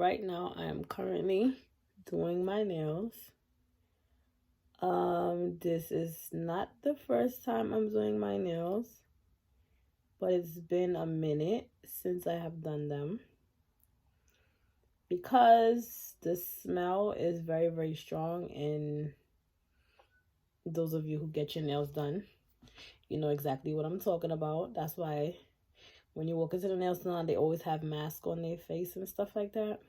right now I am currently doing my nails. This is not the first time I'm doing my nails, but it's been a minute since I have done them because the smell is very, very strong. And those of you who get your nails done, you know exactly what I'm talking about. That's why when you walk into the nail salon, they always have masks on their face and stuff like that.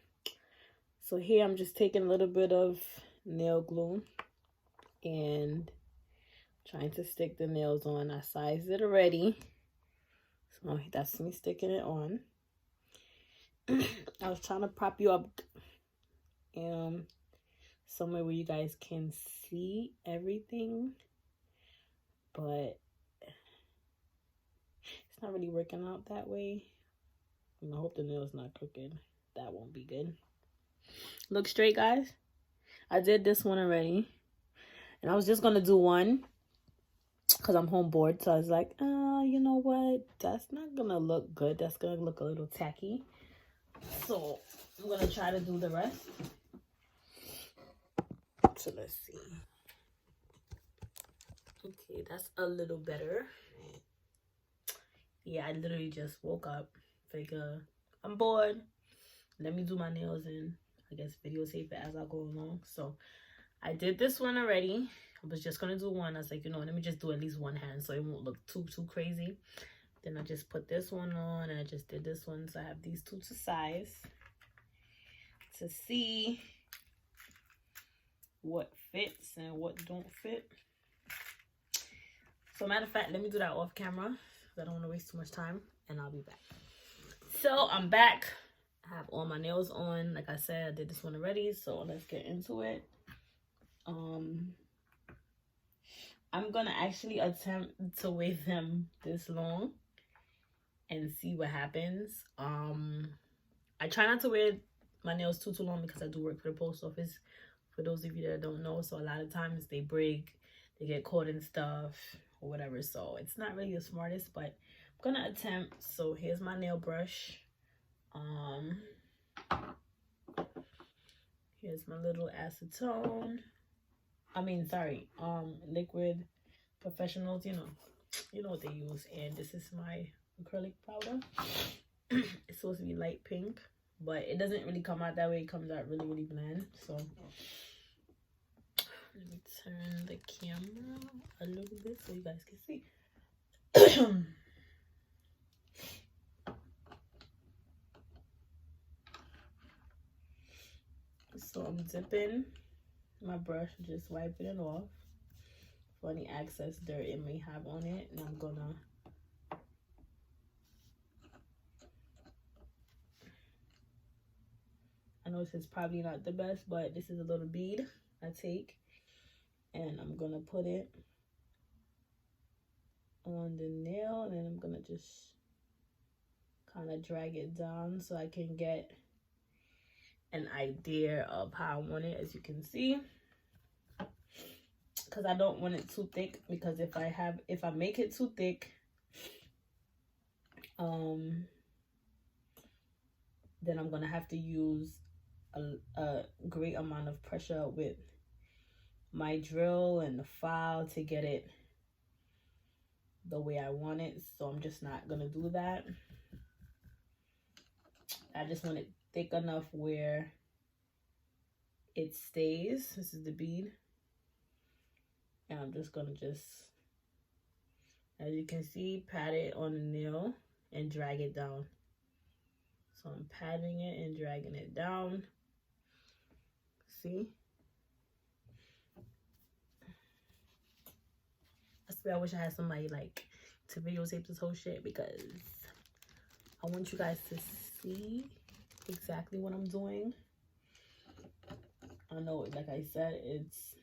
So here I'm just taking a little bit of nail glue and trying to stick the nails on. I sized it already, so that's me sticking it on. I was trying to prop you up somewhere where you guys can see everything, but it's not really working out that way. And I hope the nail's not crooked. That won't be good. Look straight, guys. I did this one already, and I was just gonna do one because I'm home bored. So I was like, you know what? That's not gonna look good. That's gonna look a little tacky. So I'm gonna try to do the rest. So let's see. Okay, that's a little better. Yeah, I literally just woke up. Figure I'm bored. Let me do my nails and I guess videotape it as I go along. So I did this one already. I was just gonna do one. I was like, you know, let me just do at least one hand so it won't look too crazy. Then I just put this one on and I just did this one. So I have these two to size to see what fits and what don't fit. So matter of fact, let me do that off camera because I don't want to waste too much time, and I'll be back. So I'm back. I have all my nails on. Like I said, I did this one already, so let's get into it. I'm gonna actually attempt to wear them this long and see what happens. I try not to wear my nails too long because I do work for the post office, for those of you that don't know. So a lot of times they break, they get caught in stuff or whatever. So it's not really the smartest, but I'm gonna attempt. So here's my nail brush. Here's my little acetone. Liquid professionals, you know what they use. And this is my acrylic powder. It's supposed to be light pink, but it doesn't really come out that way. It comes out really bland. So let me turn the camera a little bit so you guys can see. So I'm dipping my brush, just wiping it off for any excess dirt it may have on it. And I'm gonna I know this is probably not the best, but this is a little bead I take and I'm gonna put it on the nail, and then I'm gonna just kind of drag it down so I can get an idea of how I want it, as you can see, because I don't want it too thick, because if I make it too thick, then I'm gonna have to use a great amount of pressure with my drill and the file to get it the way I want it. So I'm just not gonna do that. I just want it thick enough where it stays. This is the bead, and I'm just gonna as you can see, pat it on the nail and drag it down. So I'm patting it and dragging it down. See? That's why I wish I had somebody like to videotape this whole shit, because I want you guys to see exactly what I'm doing. I know, like I said, it's,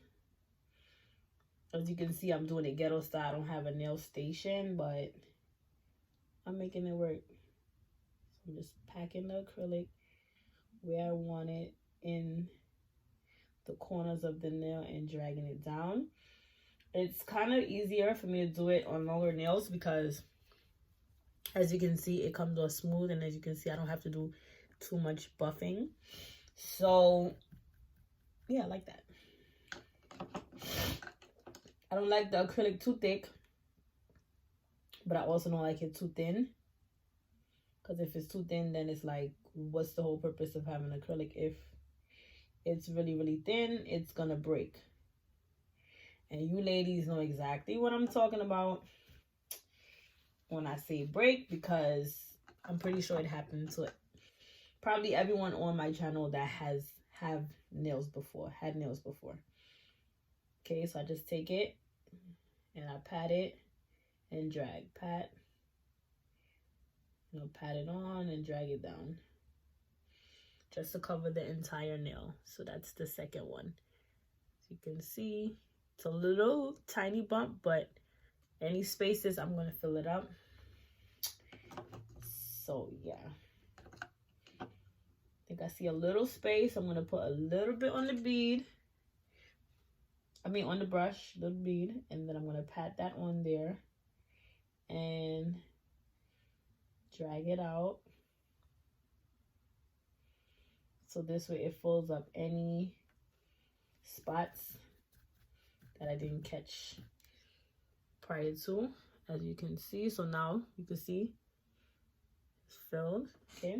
as you can see, I'm doing it ghetto style. I don't have a nail station, but I'm making it work. So I'm just packing the acrylic where I want it in the corners of the nail and dragging it down. It's kind of easier for me to do it on longer nails because, as you can see, it comes off smooth, and as you can see, I don't have to do too much buffing. So yeah, I like that. I don't like the acrylic too thick, but I also don't like it too thin. Because if it's too thin, then it's like, what's the whole purpose of having acrylic? If it's really, really thin, it's gonna break. And you ladies know exactly what I'm talking about when I say break, because I'm pretty sure it happened to probably everyone on my channel that had nails before. Okay, so I just take it and I pat it and drag. Pat, pat it on and drag it down. Just to cover the entire nail. So that's the second one. As you can see, it's a little tiny bump, but any spaces, I'm going to fill it up. So yeah. I think I see a little space. I'm going to put a little bit on the bead. On the brush, little bead. And then I'm going to pat that on there. And drag it out. So this way it fills up any spots that I didn't catch prior to, as you can see. So now you can see it's filled. Okay.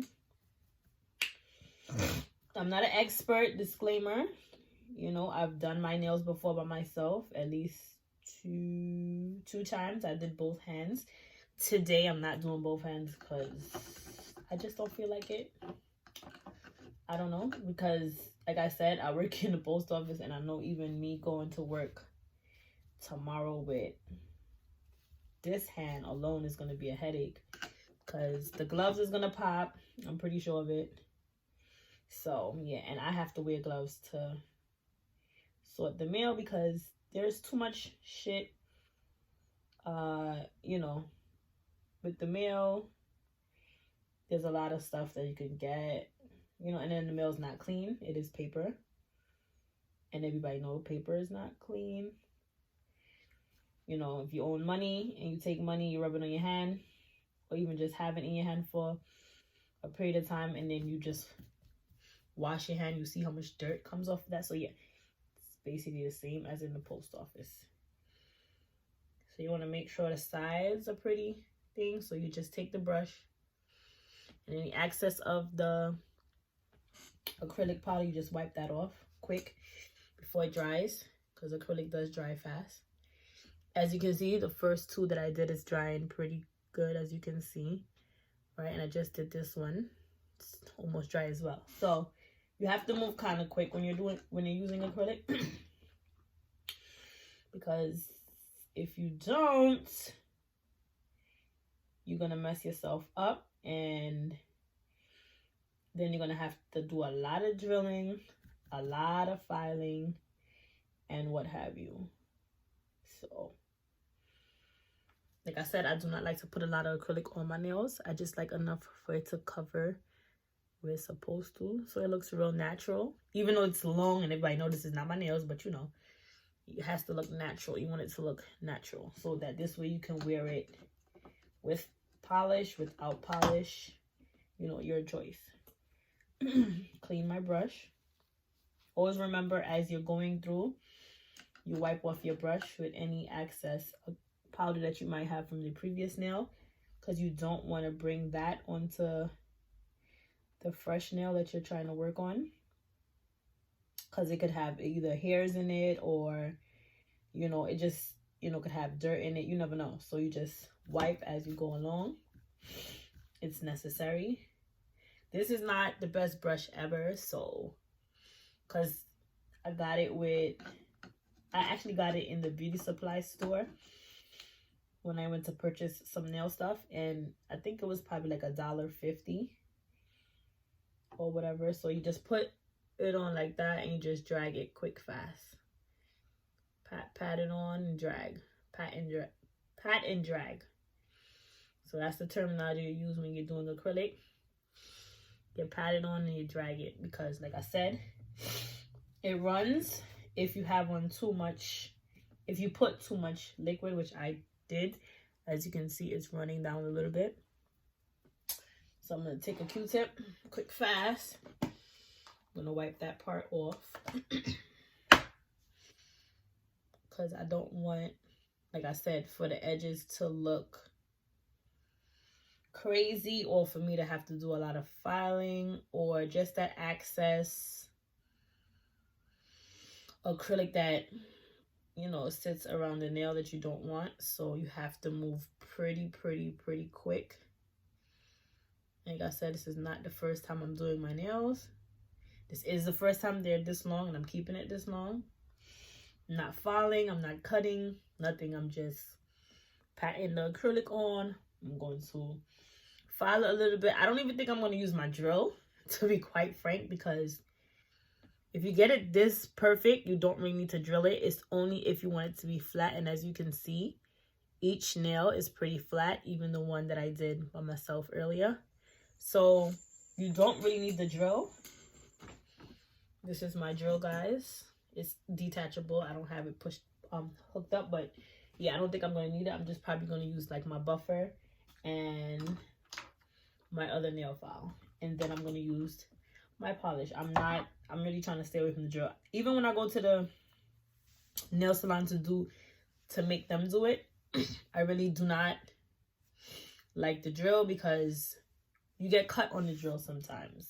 I'm not an expert, disclaimer. I've done my nails before by myself at least two times. I did both hands. Today I'm not doing both hands because I just don't feel like it. I don't know, because like I said, I work in the post office, and I know even me going to work tomorrow with this hand alone is going to be a headache, because the gloves is going to pop. I'm pretty sure of it. So yeah, and I have to wear gloves to sort the mail because there's too much shit, with the mail. There's a lot of stuff that you can get, and then the mail's not clean. It is paper. And everybody knows paper is not clean. If you own money and you take money, you rub it on your hand, or even just have it in your hand for a period of time, and then you just wash your hand, you see how much dirt comes off of that. So yeah, it's basically the same as in the post office. So you want to make sure the sides are pretty thing. So you just take the brush, and any excess of the acrylic powder, you just wipe that off quick before it dries, because acrylic does dry fast. As you can see, the first two that I did is drying pretty good, as you can see, right? And I just did this one. It's almost dry as well. So you have to move kind of quick when you're using acrylic, because if you don't, you're gonna mess yourself up, and then you're gonna have to do a lot of drilling, a lot of filing, and what have you. So like I said, I do not like to put a lot of acrylic on my nails. I just like enough for it to cover where it's supposed to, so it looks real natural. Even though it's long and everybody knows this is not my nails, but it has to look natural. You want it to look natural, so that this way you can wear it with polish, without polish, your choice. Clean my brush. Always remember, as you're going through, you wipe off your brush with any excess powder that you might have from the previous nail, because you don't want to bring that onto the fresh nail that you're trying to work on, because it could have either hairs in it, or it just could have dirt in it. You never know. So you just wipe as you go along. It's necessary. This is not the best brush ever, so because I actually got it in the beauty supply store when I went to purchase some nail stuff, and I think it was probably like $1.50 or whatever. So you just put it on like that, and you just drag it quick, fast. Pat it on and drag. Pat and drag. So that's the terminology you use when you're doing acrylic. You pat it on and you drag it, because like I said, it runs if you have on too much. If you put too much liquid, which I did, as you can see, it's running down a little bit. So I'm going to take a Q-tip, quick, fast. I'm going to wipe that part off. Because I don't want, like I said, for the edges to look crazy, or for me to have to do a lot of filing, or just that excess acrylic that, you know, sits around the nail that you don't want. So you have to move pretty quick. Like I said, this is not the first time I'm doing my nails. This is the first time they're this long, and I'm keeping it this long. I'm not filing, I'm not cutting, nothing. I'm just patting the acrylic on. I'm going to file it a little bit. I don't even think I'm going to use my drill, to be quite frank, because if you get it this perfect, you don't really need to drill it. It's only if you want it to be flat. And as you can see, each nail is pretty flat, even the one that I did by myself earlier. So you don't really need the drill. This is my drill, guys. It's detachable. I don't have it pushed hooked up, but yeah, I don't think I'm going to need it. I'm just probably going to use like my buffer and my other nail file, and then I'm going to use my polish. I'm really trying to stay away from the drill. Even when I go to the nail salon to make them do it, I really do not like the drill, because you get cut on the drill sometimes.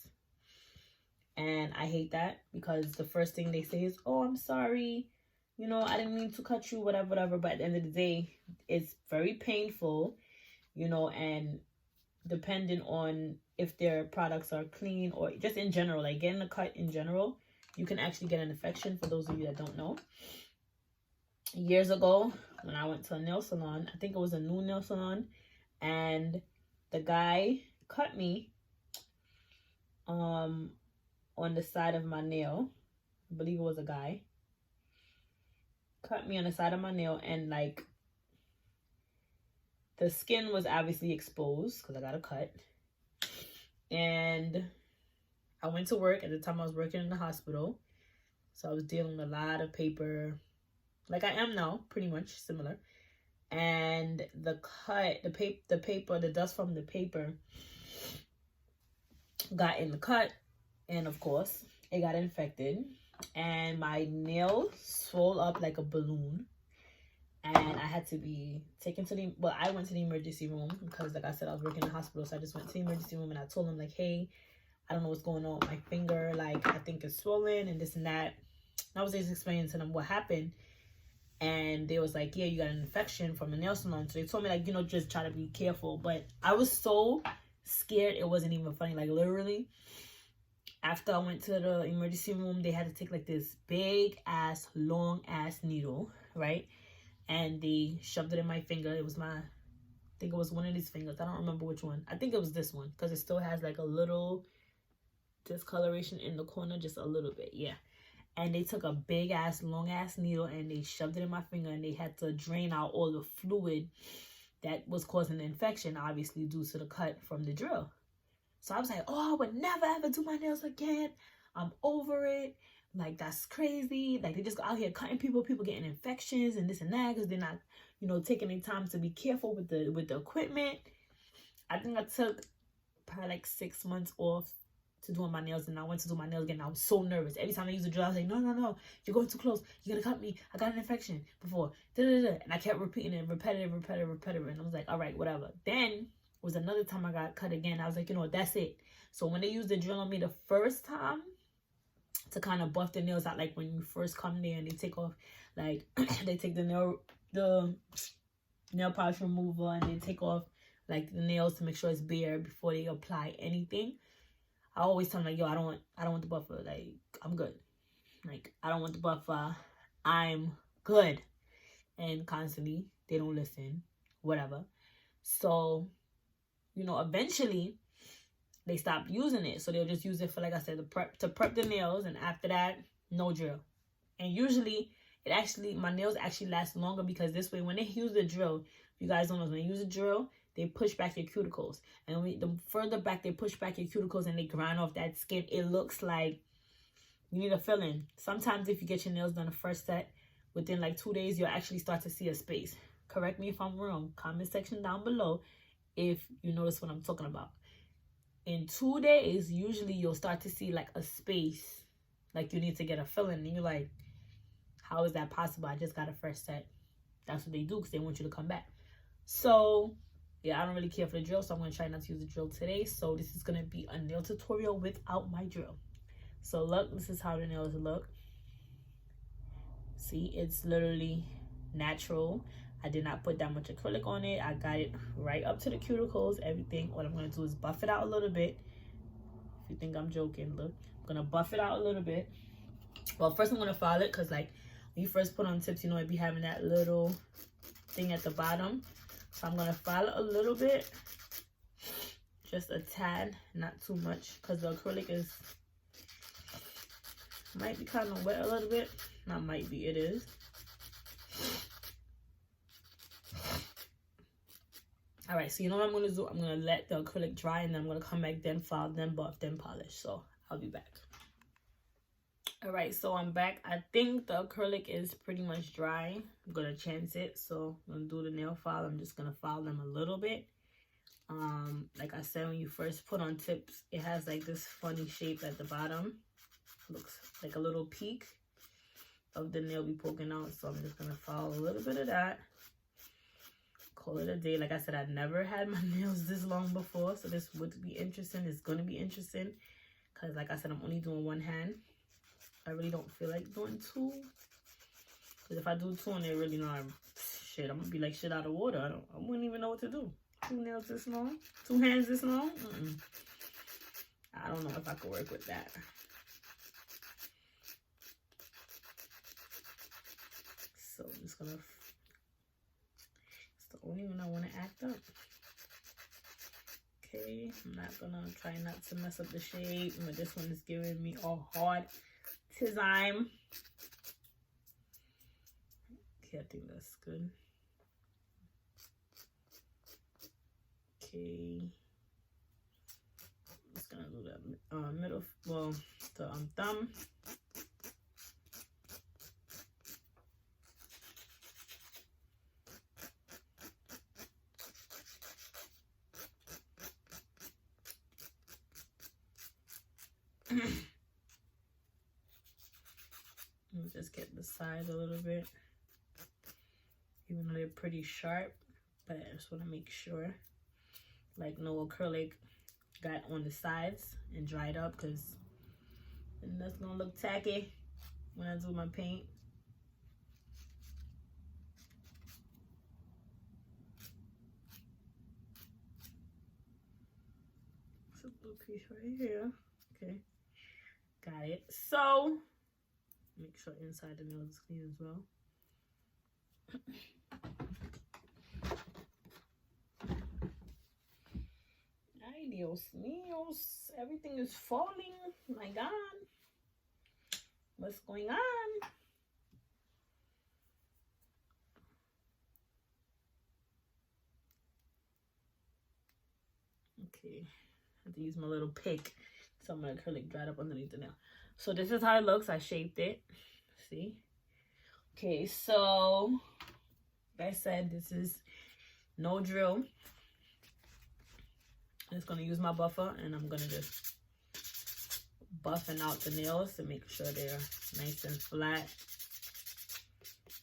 And I hate that, because the first thing they say is, oh, I'm sorry, you know, I didn't mean to cut you, whatever. But at the end of the day, it's very painful, you know, and depending on if their products are clean, or just in general, like getting a cut in general, you can actually get an infection, for those of you that don't know. Years ago, when I went to a nail salon, I think it was a new nail salon, and the guy cut me on the side of my nail. I believe it was a guy. Cut me on the side of my nail, and like the skin was obviously exposed because I got a cut. And I went to work. At the time I was working in the hospital, so I was dealing with a lot of paper, like I am now, pretty much similar. And the cut, the paper, the dust from the paper got in the cut, and of course it got infected, and my nail swelled up like a balloon, and I had to be taken to the, well, I went to the emergency room, because like I said, I was working in the hospital. So I just went to the emergency room, and I told them like, hey, I don't know what's going on with my finger, like I think it's swollen and this and that. And I was just explaining to them what happened, and they was like, yeah, you got an infection from the nail salon. So they told me like, you know, just try to be careful. But I was so scared, it wasn't even funny. Like literally, after I went to the emergency room, they had to take like this big ass, long ass needle, right? And they shoved it in my finger. It was I think it was one of these fingers. I don't remember which one. I think it was this one, because it still has like a little discoloration in the corner, just a little bit, yeah. And they took a big ass, long ass needle, and they shoved it in my finger, and they had to drain out all the fluid that was causing the infection, obviously due to the cut from the drill. So I was like, oh, I would never ever do my nails again. I'm over it. Like, that's crazy. Like, they just go out here cutting people getting infections and this and that, because they're not, you know, taking their time to be careful with the equipment. I think I took probably like 6 months off to doing my nails, and I went to do my nails again. I was so nervous. Every time I used the drill, I was like, no, you're going too close. You're going to cut me. I got an infection before. And I kept repeating it, repetitive. And I was like, all right, whatever. Then was another time I got cut again. I was like, you know what, that's it. So when they used the drill on me the first time to kind of buff the nails out, like when you first come there and they take off, like they take the nail polish remover, and they take off like the nails to make sure it's bare before they apply anything. I always tell them like, yo, I don't want the buffer. Like, I'm good. Like, I don't want the buffer. I'm good. And constantly, they don't listen. Whatever. So, you know, eventually, they stopped using it. So they'll just use it for, like I said, to prep the nails. And after that, no drill. And usually, my nails actually last longer, because this way, when they use the drill, if you guys don't know, when they use a drill, they push back your cuticles. And the further back they push back your cuticles and they grind off that skin, it looks like you need a fill-in. Sometimes if you get your nails done the first set, within like 2 days, you'll actually start to see a space. Correct me if I'm wrong. Comment section down below if you notice what I'm talking about. in 2 days, usually you'll start to see like a space, like you need to get a filling, and you're like, how is that possible? I just got a fresh set. That's what they do because they want you to come back. So yeah, I don't really care for the drill, so I'm going to try not to use the drill today. So this is going to be a nail tutorial without my drill. So look, this is how the nails look. See, it's literally natural. I did not put that much acrylic on it. I got it right up to the cuticles, everything. What I'm going to do is buff it out a little bit. If you think I'm joking, look. I'm going to buff it out a little bit. Well, first I'm going to file it because, like, when you first put on tips, you know, it be having that little thing at the bottom. So I'm going to file it a little bit. Just a tad, not too much, because the acrylic might be kind of wet a little bit. Not might be, it is. All right, so you know what I'm going to do? I'm going to let the acrylic dry, and then I'm going to come back, then file, then buff, then polish. So I'll be back. All right, so I'm back. I think the acrylic is pretty much dry. I'm going to chance it. So I'm going to do the nail file. I'm just going to file them a little bit. Like I said, when you first put on tips, it has like this funny shape at the bottom. Looks like a little peak of the nail be poking out. So I'm just going to file a little bit of that. Call it a day. Like I said, I've never had my nails this long before, so this would be interesting. It's going to be interesting because, like I said, I'm only doing one hand. I really don't feel like doing two, because if I do two and they really know shit, I'm gonna be like shit out of water. I wouldn't even know what to do. 2 nails this long, 2 hands this long. I don't know if I could work with that. So I'm just gonna, it's the only one I want to act up. Okay, I'm not gonna try not to mess up the shape, but this one is giving me a hard time. Okay, I think that's good. Okay, I'm just gonna do that middle, well, the thumb. Just get the sides a little bit, even though they're pretty sharp, but I just want to make sure like no acrylic got on the sides and dried up, because then that's gonna look tacky when I do my paint. It's a blue piece right here. Okay, got it. So make sure inside the nail is clean as well. Ay, Dios míos, everything is falling. My God, what's going on? Okay, I have to use my little pick so my acrylic dried up underneath the nail. So this is how it looks. I shaped it. See? Okay, so like I said, this is no drill. I'm just gonna use my buffer, and I'm gonna just buffing out the nails to make sure they're nice and flat,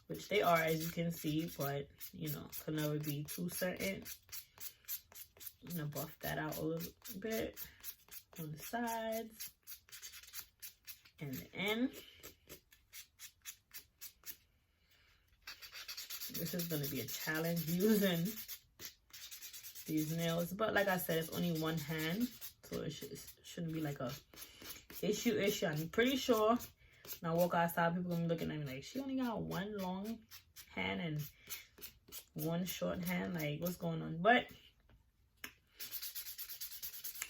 which they are, as you can see, but you know, could never be too certain. I'm gonna buff that out a little bit on the sides and the end. This is gonna be a challenge using these nails, but like I said, it's only one hand, so it shouldn't be like a issue. I'm pretty sure when I walk outside, people gonna be looking at me like, she only got one long hand and one short hand, like what's going on? But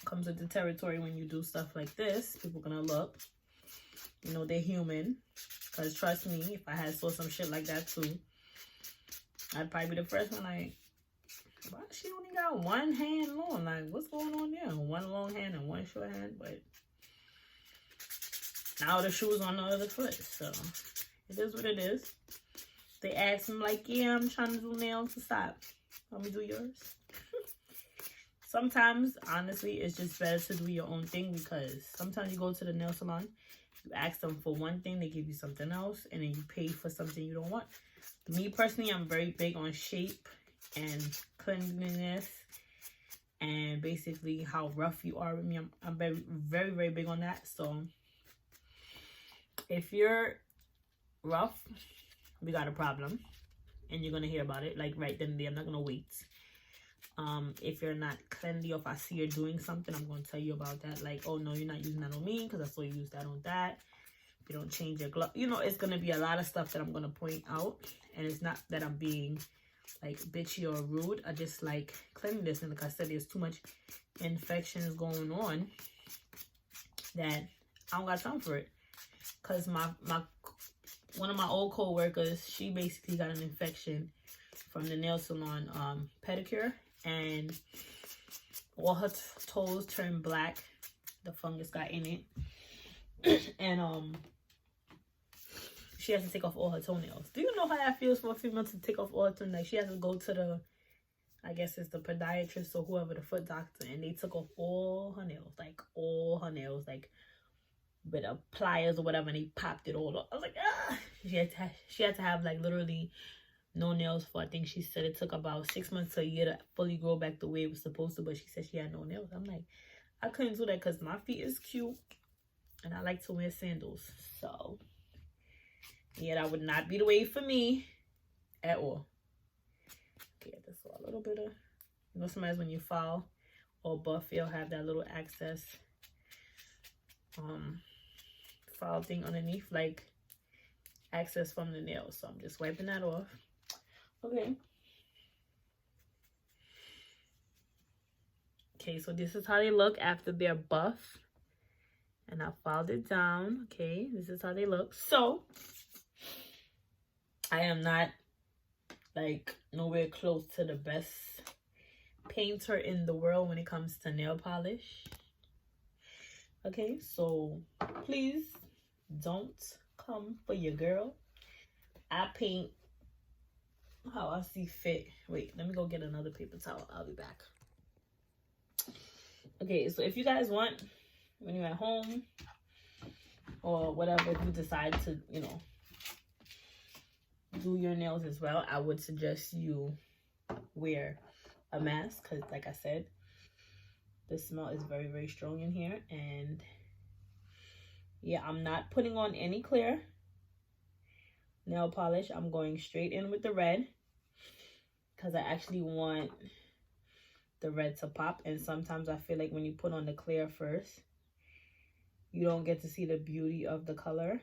comes with the territory when you do stuff like this. People gonna look, you know, they're human, because trust me, if I had saw some shit like that too, I'd probably be the first one like, why she only got one hand long? Like, what's going on there? One long hand and one short hand. But now the shoe's on the other foot, so it is what it is. They ask me like, yeah, I'm trying to do nails. Stop. Let me do yours. sometimes, honestly, it's just better to do your own thing, because sometimes you go to the nail salon, you ask them for one thing, they give you something else, and then you pay for something you don't want. Me personally, I'm very big on shape and cleanliness, and basically how rough you are with me. I'm very, very, very big on that. So if you're rough, we got a problem, and you're gonna hear about it like right then and there. I'm not gonna wait. If you're not cleanly, or if I see you're doing something, I'm gonna tell you about that. Like, oh no, you're not using that on me because I saw you use that on that. You don't change your glove. You know, it's gonna be a lot of stuff that I'm gonna point out, and it's not that I'm being like bitchy or rude. I just like cleanliness, and like I said, there's too much infections going on that I don't got time for it. Cause one of my old co-workers, she basically got an infection from the nail salon pedicure, and all her toes turned black. The fungus got in it, and she has to take off all her toenails. Do you know how that feels for a female to take off all her toenails? Like, she has to go to the, I guess it's the podiatrist or whoever, the foot doctor, and they took off all her nails, like all her nails, like with pliers or whatever, and they popped it all up. I was like, ah. She had to have like literally no nails for, I think she said it took about 6 months to a year to fully grow back the way it was supposed to, but she said she had no nails. I'm like, I couldn't do that because my feet is cute and I like to wear sandals. So yeah, that would not be the way for me at all. Okay, that's a little bit of, you know, sometimes when you fall or buff, you'll have that little excess foul thing underneath, like excess from the nails. So I'm just wiping that off. Okay. Okay, so this is how they look after they're buff. And I filed it down. Okay, this is how they look. So I am not like nowhere close to the best painter in the world when it comes to nail polish. Okay, so please don't come for your girl. I paint how I see fit. Wait, let me go get another paper towel. I'll be back. Okay, so if you guys want, when you're at home or whatever, if you decide to, you know, do your nails as well, I would suggest you wear a mask, because like I said, the smell is very, very strong in here. And yeah, I'm not putting on any clear nail polish. I'm going straight in with the red because I actually want the red to pop. And sometimes I feel like when you put on the clear first, you don't get to see the beauty of the color.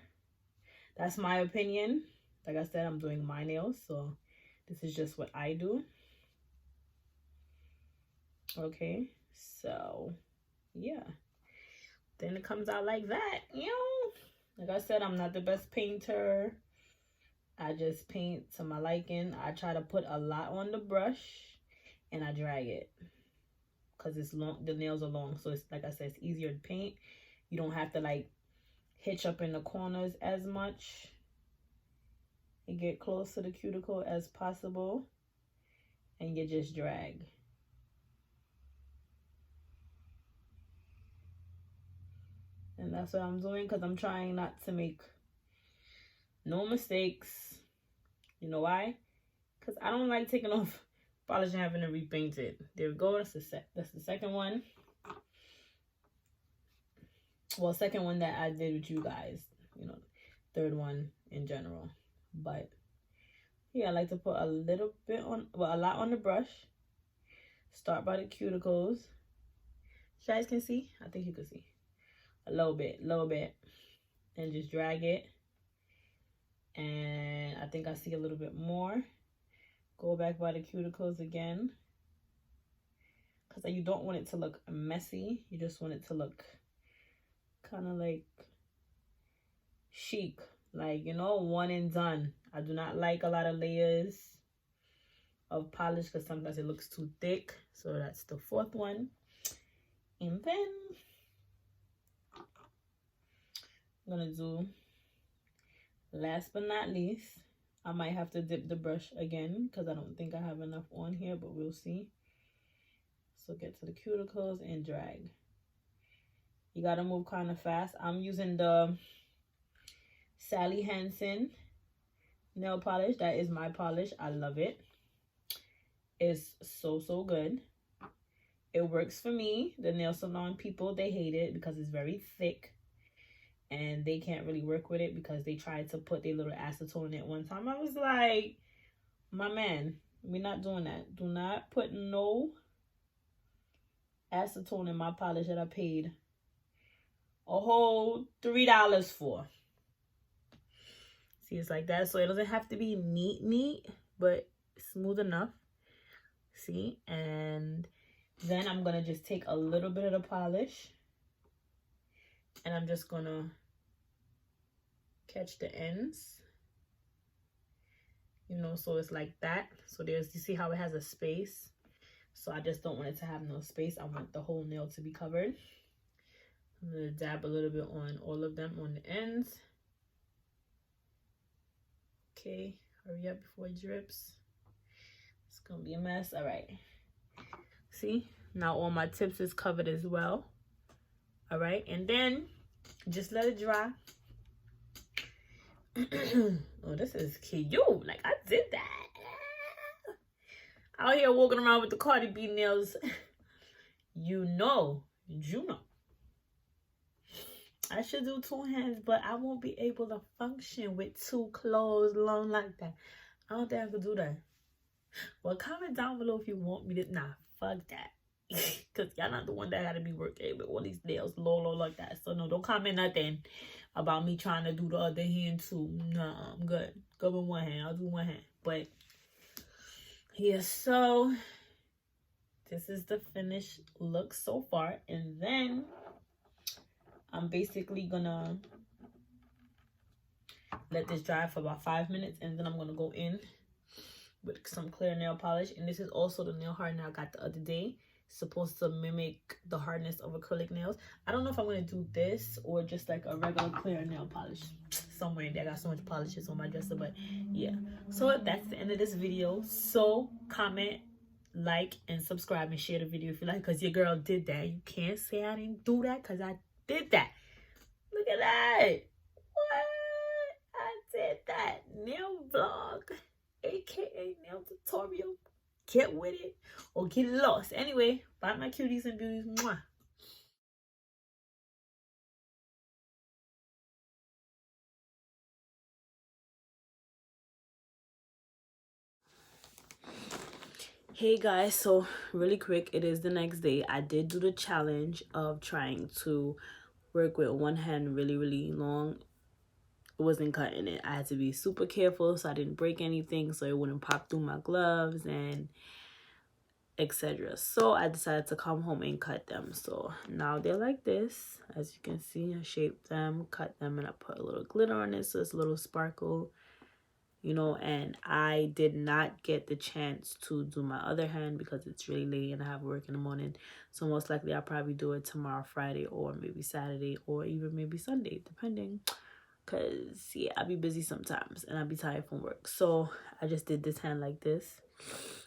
That's my opinion. Like I said, I'm doing my nails, so this is just what I do. Okay, so yeah, then it comes out like that. You know, like I said, I'm not the best painter. I just paint to my liking. I try to put a lot on the brush and I drag it because it's long. The nails are long, so it's, like I said, it's easier to paint. You don't have to like hitch up in the corners as much and get close to the cuticle as possible, and you just drag. And that's what I'm doing, because I'm trying not to make no mistakes. You know why? Because I don't like taking off polish and having to repaint it. There we go. That's the second one. Well, second one that I did with you guys. You know, third one in general. But yeah, I like to put a little bit on, well, a lot on the brush. Start by the cuticles. You guys can see? I think you can see. A little bit. And just drag it. And I think I see a little bit more. Go back by the cuticles again. Because you don't want it to look messy. You just want it to look kind of like chic. Like, you know, one and done. I do not like a lot of layers of polish because sometimes it looks too thick. So that's the fourth one. And then I'm going to do, last but not least, I might have to dip the brush again because I don't think I have enough on here, but we'll see. So get to the cuticles and drag. You gotta move kind of fast. I'm using the Sally Hansen nail polish. That is my polish. I love it. It's so good. It works for me. The nail salon people, they hate it because it's very thick. And they can't really work with it because they tried to put their little acetone in it one time. I was like, my man, we're not doing that. Do not put no acetone in my polish that I paid a whole $3 for. See, it's like that. So it doesn't have to be neat, but smooth enough. See, and then I'm gonna just take a little bit of the polish and I'm just gonna catch the ends, you know, so it's like that. So there's, you see how it has a space? So I just don't want it to have no space. I want the whole nail to be covered. I'm gonna dab a little bit on all of them on the ends. Okay, hurry up before it drips. It's gonna be a mess. All right. See, now all my tips is covered as well. All right, and then just let it dry. Oh, this is cute. Like, I did that. Out here walking around with the Cardi B nails. You know. I should do 2 hands, but I won't be able to function with 2 clothes long like that. I don't think I could do that. Well, comment down below if you want me to. Nah, fuck that. Because y'all not the one that had to be working with all these nails low like that. So no, don't comment nothing about me trying to do the other hand too. Nah, I'm good. Go with 1 hand. I'll do 1 hand. But yeah, so this is the finished look so far. And then I'm basically gonna let this dry for about 5 minutes. And then I'm gonna go in with some clear nail polish. And this is also the nail hardener I got the other day. Supposed to mimic the hardness of acrylic nails. I don't know if I'm gonna do this or just like a regular clear nail polish. Somewhere in there, I got so much polishes on my dresser, but yeah. So that's the end of this video. So comment, like, and subscribe and share the video if you like, because your girl did that. You can't say I didn't do that because I did that. Look at that. What? I did that. Nail vlog, aka nail tutorial. Get with it or get lost. Anyway, bye my cuties and beauties. Mwah. Hey guys, so really quick, it is the next day. I did do the challenge of trying to work with 1 hand really long. It wasn't cutting it. I had to be super careful so I didn't break anything, so it wouldn't pop through my gloves and etc. So I decided to come home and cut them. So now they're like this. As you can see, I shaped them, cut them, and I put a little glitter on it so it's a little sparkle, you know. And I did not get the chance to do my other hand because it's really late and I have work in the morning. So most likely I'll probably do it tomorrow, Friday, or maybe Saturday, or even maybe Sunday, depending. Because yeah, I'll be busy sometimes and I'll be tired from work. So I just did this hand like this.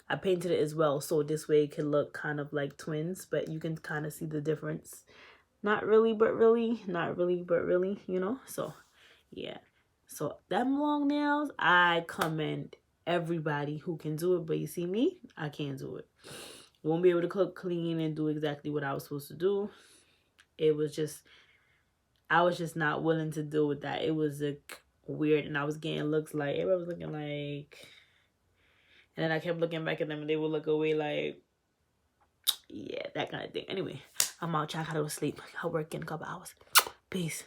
I painted it as well, so this way it can look kind of like twins, but you can kind of see the difference. Not really, but really. Not really, but really, you know? So, yeah. So, them long nails, I commend everybody who can do it, but you see me? I can't do it. Won't be able to cook clean and do exactly what I was supposed to do. It was just, I was just not willing to deal with that. It was weird, and I was getting looks like, everybody was looking like... And then I kept looking back at them and they would look away like, yeah, that kind of thing. Anyway, I'm out. I gotta go to sleep. I'll work in a couple hours. Peace.